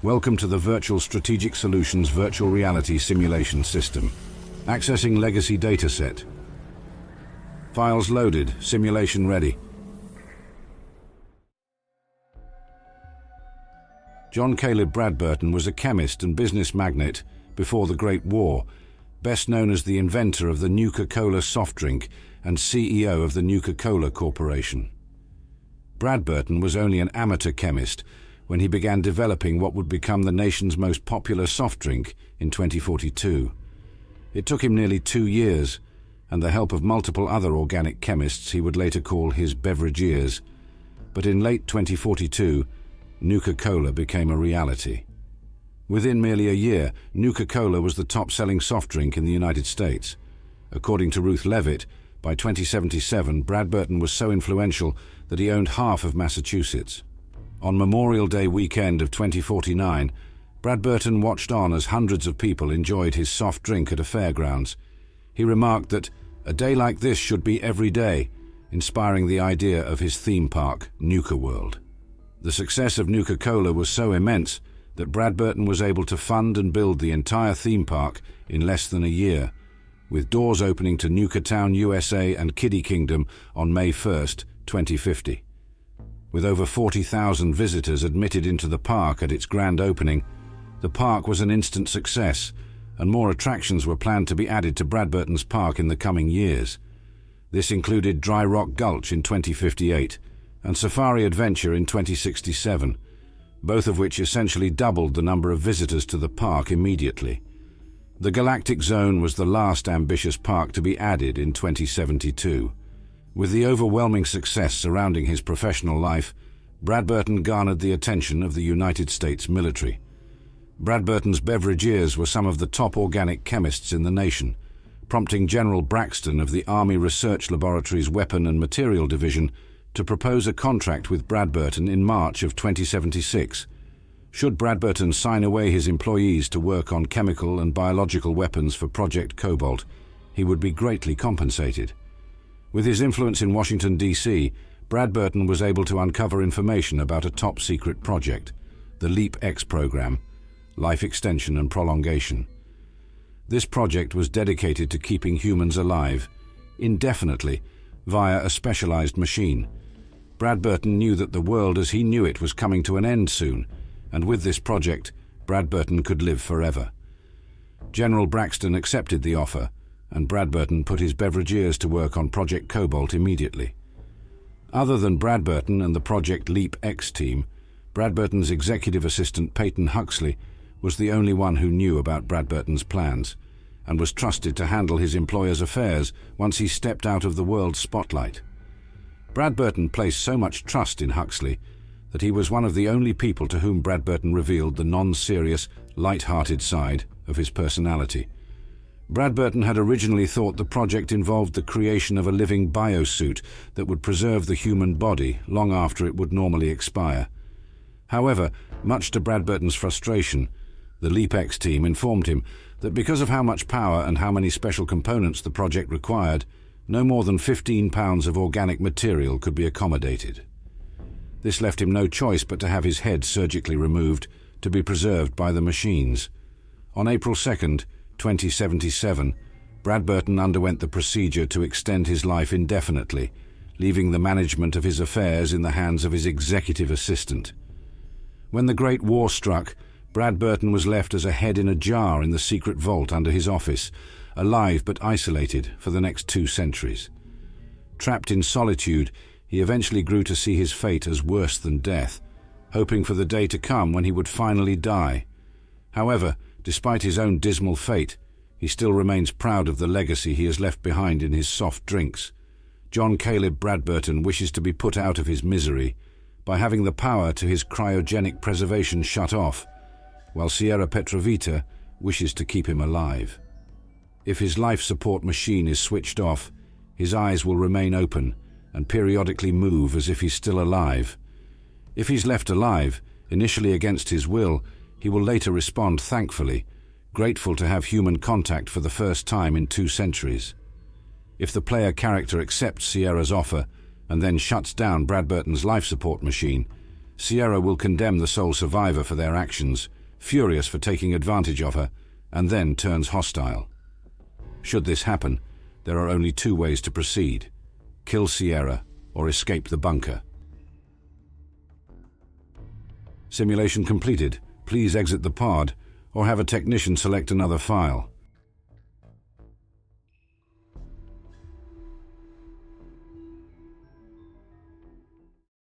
Welcome to the Virtual Strategic Solutions Virtual Reality Simulation System. Accessing Legacy Dataset. Files loaded. Simulation ready. John Caleb Bradburton was a chemist and business magnate before the Great War, best known as the inventor of the Nuka-Cola soft drink and CEO of the Nuka-Cola Corporation. Bradburton was only an amateur chemist when he began developing what would become the nation's most popular soft drink in 2042. It took him nearly 2 years, and the help of multiple other organic chemists he would later call his beverageers. But in late 2042, Nuka-Cola became a reality. Within merely a year, Nuka-Cola was the top-selling soft drink in the United States. According to Ruth Levitt, by 2077, Bradburton was so influential that he owned half of Massachusetts. On Memorial Day weekend of 2049, Bradburton watched on as hundreds of people enjoyed his soft drink at a fairgrounds. He remarked that a day like this should be every day, inspiring the idea of his theme park, Nuka-World. The success of Nuka-Cola was so immense that Bradburton was able to fund and build the entire theme park in less than a year, with doors opening to Nukatown, USA and Kiddie Kingdom on May 1st, 2050. With over 40,000 visitors admitted into the park at its grand opening, the park was an instant success, and more attractions were planned to be added to Bradburton's park in the coming years. This included Dry Rock Gulch in 2058 and Safari Adventure in 2067, both of which essentially doubled the number of visitors to the park immediately. The Galactic Zone was the last ambitious park to be added in 2072. With the overwhelming success surrounding his professional life, Bradburton garnered the attention of the United States military. Bradburton's beverageers were some of the top organic chemists in the nation, prompting General Braxton of the Army Research Laboratory's Weapon and Material Division to propose a contract with Bradburton in March of 2076. Should Bradburton sign away his employees to work on chemical and biological weapons for Project Cobalt, he would be greatly compensated. With his influence in Washington, D.C., Bradburton was able to uncover information about a top-secret project, the LEAP-X program, Life Extension and Prolongation. This project was dedicated to keeping humans alive, indefinitely, via a specialized machine. Bradburton knew that the world as he knew it was coming to an end soon, and with this project, Bradburton could live forever. General Braxton accepted the offer, and Bradburton put his beverageers to work on Project Cobalt immediately. Other than Bradburton and the Project LEAP-X team, Bradburton's executive assistant Peyton Huxley was the only one who knew about Bradburton's plans, and was trusted to handle his employer's affairs once he stepped out of the world's spotlight. Bradburton placed so much trust in Huxley that he was one of the only people to whom Bradburton revealed the non-serious, light-hearted side of his personality. Bradburton had originally thought the project involved the creation of a living biosuit that would preserve the human body long after it would normally expire. However, much to Bradburton's frustration, the LEAP-X team informed him that because of how much power and how many special components the project required, no more than 15 pounds of organic material could be accommodated. This left him no choice but to have his head surgically removed to be preserved by the machines. On April 2nd, 2077, Bradburton underwent the procedure to extend his life indefinitely, leaving the management of his affairs in the hands of his executive assistant. When the Great War struck, Bradburton was left as a head in a jar in the secret vault under his office, alive but isolated for the next 2 centuries. Trapped in solitude, he eventually grew to see his fate as worse than death, hoping for the day to come when he would finally die. However, despite his own dismal fate, he still remains proud of the legacy he has left behind in his soft drinks. John Caleb Bradburton wishes to be put out of his misery by having the power to his cryogenic preservation shut off, while Sierra Petrovita wishes to keep him alive. If his life support machine is switched off, his eyes will remain open and periodically move as if he's still alive. If he's left alive, initially against his will, he will later respond thankfully, grateful to have human contact for the first time in 2 centuries. If the player character accepts Sierra's offer and then shuts down Bradburton's life support machine, Sierra will condemn the sole survivor for their actions, furious for taking advantage of her, and then turns hostile. Should this happen, there are only two ways to proceed: kill Sierra or escape the bunker. Simulation completed. Please exit the pod or have a technician select another file.